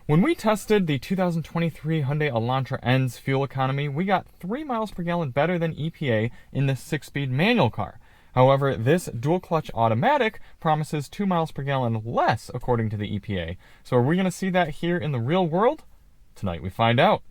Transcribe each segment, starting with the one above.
When we tested the 2023 Hyundai Elantra N's fuel economy, we got 3 miles per gallon better than EPA in this 6-speed manual car. However, this dual-clutch automatic promises 2 miles per gallon less, according to the EPA. So are we going to see that here in the real world? Tonight we find out.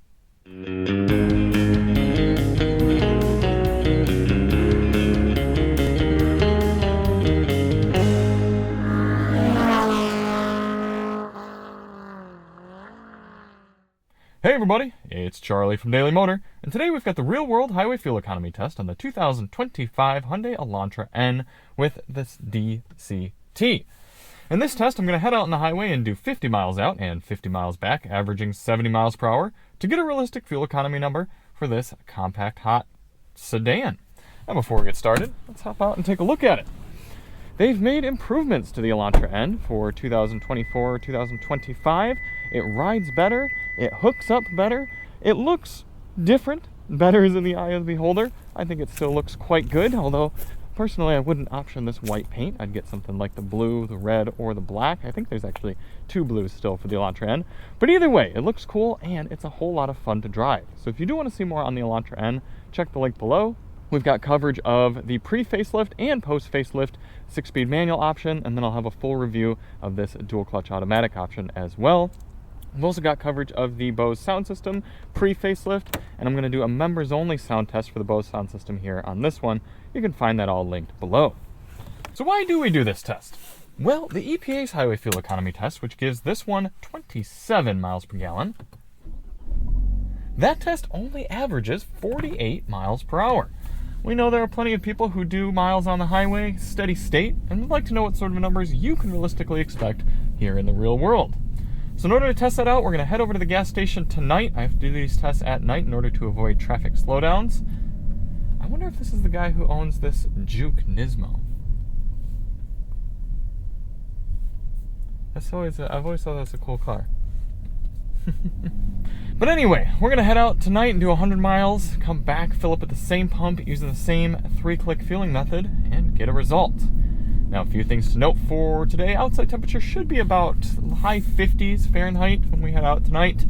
Hey everybody, it's Charlie from Daily Motor, and today we've got the real-world highway fuel economy test on the 2025 Hyundai Elantra N with this DCT. In this test, I'm going to head out on the highway and do 50 miles out and 50 miles back, averaging 70 miles per hour, to get a realistic fuel economy number for this compact hot sedan. Now before we get started, let's hop out and take a look at it. They've made improvements to the Elantra N for 2024-2025. It rides better, it hooks up better, it looks different. Better is in the eye of the beholder. I think it still looks quite good, although personally I wouldn't option this white paint. I'd get something like the blue, the red, or the black. I think there's actually 2 blues still for the Elantra N. But either way, it looks cool and it's a whole lot of fun to drive. So if you do want to see more on the Elantra N, check the link below. We've got coverage of the pre-facelift and post-facelift 6-speed manual option, and then I'll have a full review of this dual-clutch automatic option as well. We've also got coverage of the Bose sound system pre-facelift, and I'm going to do a members-only sound test for the Bose sound system here on this one. You can find that all linked below. So why do we do this test? Well, the EPA's highway fuel economy test, which gives this one 27 miles per gallon, that test only averages 48 miles per hour. We know there are plenty of people who do miles on the highway, steady state, and would like to know what sort of numbers you can realistically expect here in the real world. So in order to test that out, we're going to head over to the gas station tonight. I have to do these tests at night in order to avoid traffic slowdowns. I wonder if this is the guy who owns this Juke Nismo. I've always thought that's a cool car. But anyway, we're going to head out tonight and do 100 miles, come back, fill up at the same pump using the same 3-click fueling method, and get a result. Now, a few things to note for today. Outside temperature should be about high 50s Fahrenheit when we head out tonight.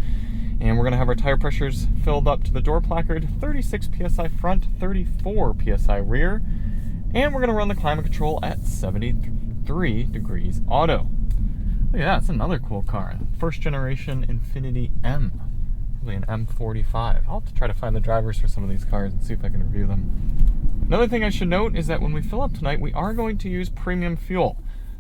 And we're going to have our tire pressures filled up to the door placard, 36 PSI front, 34 PSI rear. And we're going to run the climate control at 73 degrees auto. Look at that, that's another cool car. First generation Infiniti M. Probably an M45. I'll have to try to find the drivers for some of these cars and see if I can review them. Another thing I should note is that when we fill up tonight, we are going to use premium fuel.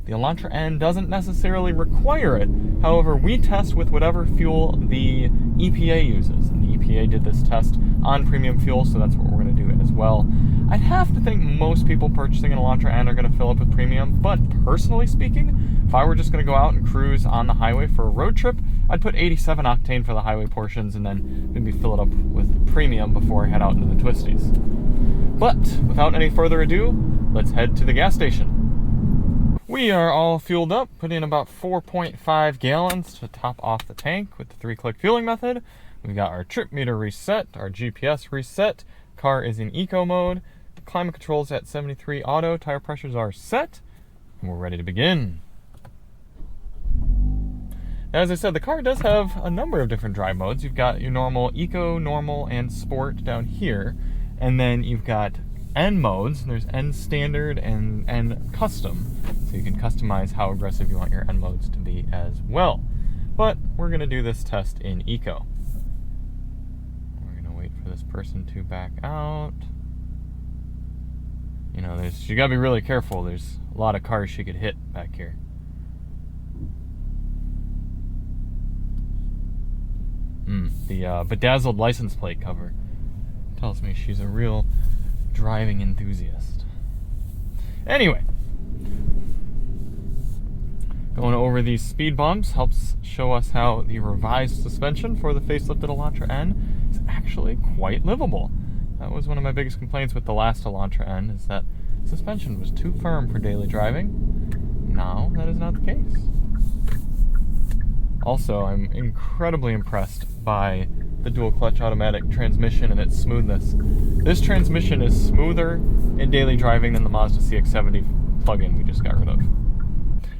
The Elantra N doesn't necessarily require it. However, we test with whatever fuel the EPA uses. And the EPA did this test on premium fuel, so that's what we're going to do as well. I'd have to think most people purchasing an Elantra N are going to fill up with premium, but personally speaking, if I were just going to go out and cruise on the highway for a road trip, I'd put 87 octane for the highway portions and then maybe fill it up with premium before I head out into the twisties. But without any further ado, let's head to the gas station. We are all fueled up, put in about 4.5 gallons to top off the tank with the 3-click fueling method. We've got our trip meter reset, our GPS reset, car is in eco mode, the climate control's at 73 auto, tire pressures are set, and we're ready to begin. Now, as I said, the car does have a number of different drive modes. You've got your normal eco, normal, and sport down here, and then you've got N modes. There's N standard and N custom, so you can customize how aggressive you want your N modes to be as well. But we're going to do this test in eco. We're going to wait for this person to back out. You know, you got to be really careful. There's a lot of cars she could hit back here. The bedazzled license plate cover tells me she's a real driving enthusiast. Anyway, going over these speed bumps helps show us how the revised suspension for the facelifted Elantra N is actually quite livable. That was one of my biggest complaints with the last Elantra N, is that suspension was too firm for daily driving. Now, that is not the case. Also, I'm incredibly impressed by the dual clutch automatic transmission and its smoothness. This transmission is smoother in daily driving than the Mazda CX-70 plug-in we just got rid of.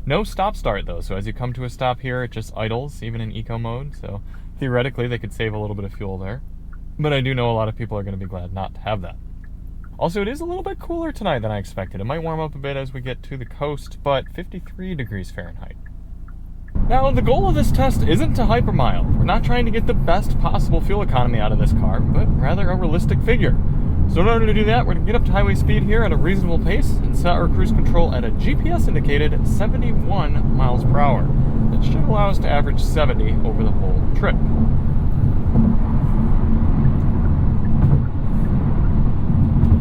No stop start though, so as you come to a stop here, it just idles, even in eco mode, so theoretically they could save a little bit of fuel there. But I do know a lot of people are going to be glad not to have that. Also, it is a little bit cooler tonight than I expected. It might warm up a bit as we get to the coast, but 53 degrees Fahrenheit. Now, the goal of this test isn't to hypermile. We're not trying to get the best possible fuel economy out of this car, but rather a realistic figure. So in order to do that, we're going to get up to highway speed here at a reasonable pace and set our cruise control at a GPS-indicated 71 miles per hour. That should allow us to average 70 over the whole trip.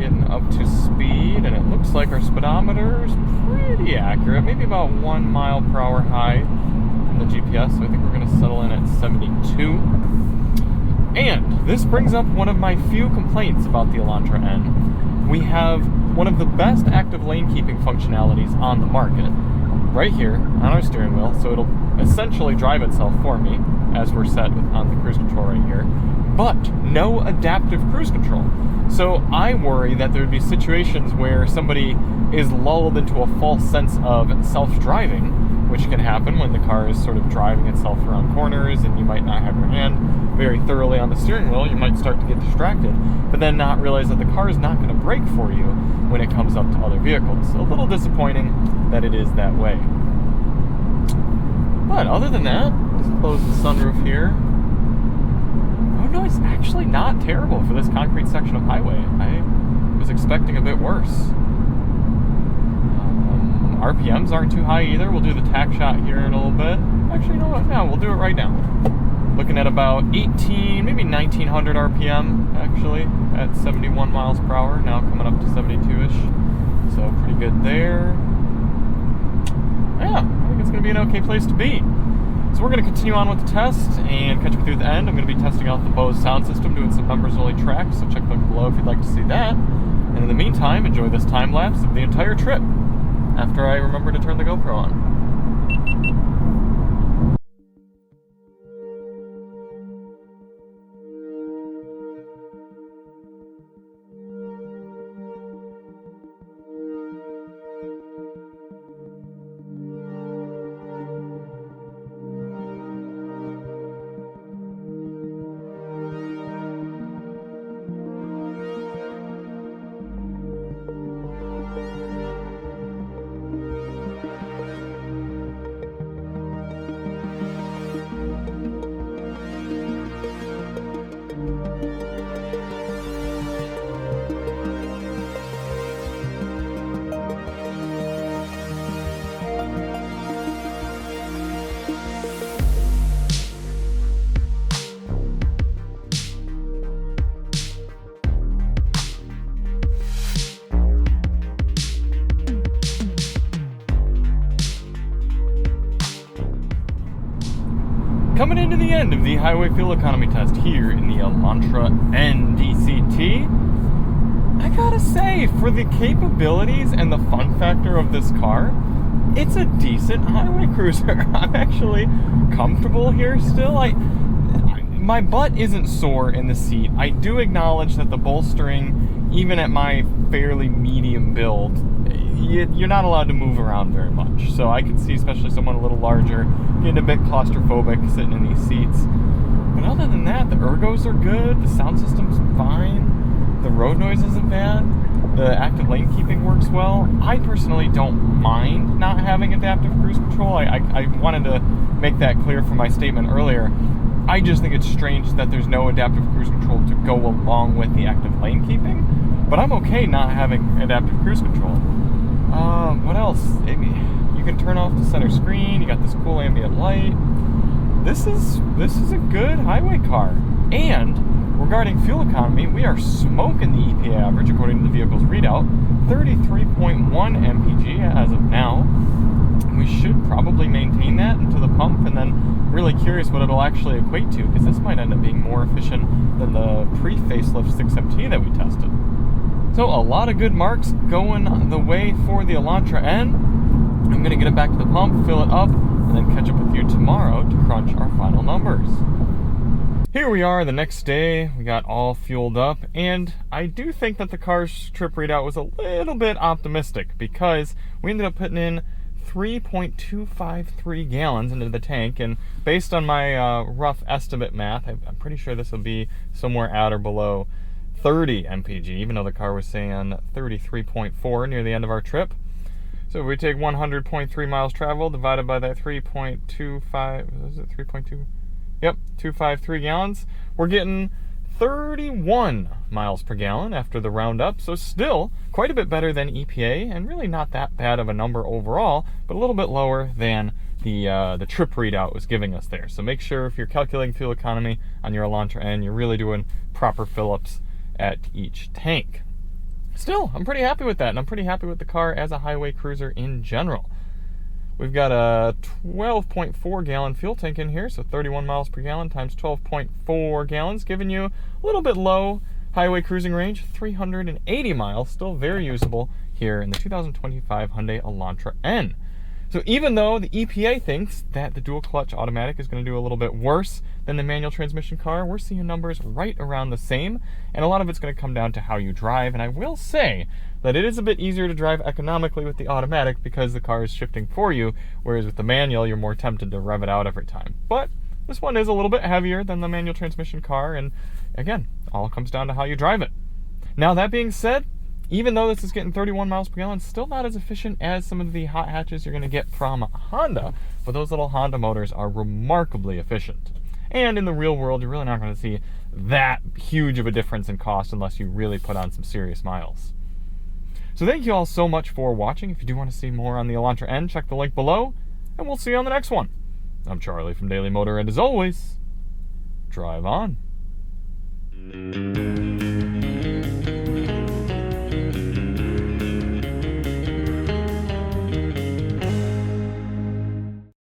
Getting up to speed, and it looks like our speedometer is pretty accurate, maybe about 1 mile per hour high from the GPS, so I think we're going to settle in at 72. And this brings up one of my few complaints about the Elantra N. We have one of the best active lane keeping functionalities on the market right here on our steering wheel, so it'll essentially drive itself for me as we're set on the cruise control right here, but no adaptive cruise control. So I worry that there would be situations where somebody is lulled into a false sense of self-driving, which can happen when the car is sort of driving itself around corners and you might not have your hand very thoroughly on the steering wheel. You might start to get distracted, but then not realize that the car is not going to brake for you when it comes up to other vehicles. So a little disappointing that it is that way. But other than that, let's close the sunroof here. Road noise actually not terrible for this concrete section of highway. I was expecting a bit worse. RPMs aren't too high either. We'll do the tack shot here in a little bit. Actually, you know what? No, we'll do it right now. Looking at about 18, maybe 1900 RPM actually at 71 miles per hour. Now coming up to 72-ish. So pretty good there. Yeah, I think it's going to be an okay place to be. So we're going to continue on with the test and catch you through the end. I'm going to be testing out the Bose sound system, doing some members-only tracks, so check them below if you'd like to see that. And in the meantime, enjoy this time lapse of the entire trip after I remember to turn the GoPro on. Coming into the end of the highway fuel economy test here in the Elantra N DCT, I gotta say, for the capabilities and the fun factor of this car, it's a decent highway cruiser. I'm actually comfortable here still. My butt isn't sore in the seat. I do acknowledge that the bolstering, even at my fairly medium build, you're not allowed to move around very much. So I could see, especially someone a little larger, getting a bit claustrophobic sitting in these seats. But other than that, the ergos are good, the sound system's fine, the road noise isn't bad, the active lane keeping works well. I personally don't mind not having adaptive cruise control. I wanted to make that clear from my statement earlier. I just think it's strange that there's no adaptive cruise control to go along with the active lane keeping, but I'm okay not having adaptive cruise control. What else? You can turn off the center screen. You got this cool ambient light. This is a good highway car. And regarding fuel economy, we are smoking the EPA average according to the vehicle's readout, 33.1 MPG as of now. We should probably maintain that into the pump, and then really curious what it'll actually equate to, because this might end up being more efficient than the pre-facelift 6MT that we tested. So a lot of good marks going the way for the Elantra N. I'm going to get it back to the pump, fill it up, and then catch up with you tomorrow to crunch our final numbers. Here we are the next day. We got all fueled up, and I do think that the car's trip readout was a little bit optimistic because we ended up putting in 3.253 gallons into the tank, and based on my rough estimate math, I'm pretty sure this will be somewhere at or below 30 MPG, even though the car was saying 33.4 near the end of our trip. So if we take 100.3 miles traveled divided by that 3.25, is it 3.2? Yep, 253 gallons. We're getting 31 miles per gallon after the roundup, so still quite a bit better than EPA, and really not that bad of a number overall, but a little bit lower than the trip readout was giving us there. So make sure if you're calculating fuel economy on your Elantra N, you're really doing proper fill-ups at each tank. Still, I'm pretty happy with that, and I'm pretty happy with the car as a highway cruiser in general. We've got a 12.4 gallon fuel tank in here, so 31 miles per gallon times 12.4 gallons, giving you a little bit low highway cruising range, 380 miles, still very usable here in the 2025 Hyundai Elantra N. So even though the EPA thinks that the dual clutch automatic is going to do a little bit worse than the manual transmission car, we're seeing numbers right around the same, and a lot of it's going to come down to how you drive. And I will say that it is a bit easier to drive economically with the automatic because the car is shifting for you, whereas with the manual you're more tempted to rev it out every time. But this one is a little bit heavier than the manual transmission car, and again, all comes down to how you drive it. Now that being said, even though this is getting 31 miles per gallon, still not as efficient as some of the hot hatches you're going to get from Honda, but those little Honda motors are remarkably efficient. And in the real world, you're really not going to see that huge of a difference in cost unless you really put on some serious miles. So thank you all so much for watching. If you do want to see more on the Elantra N, check the link below, and we'll see you on the next one. I'm Charlie from Daily Motor, and as always, drive on.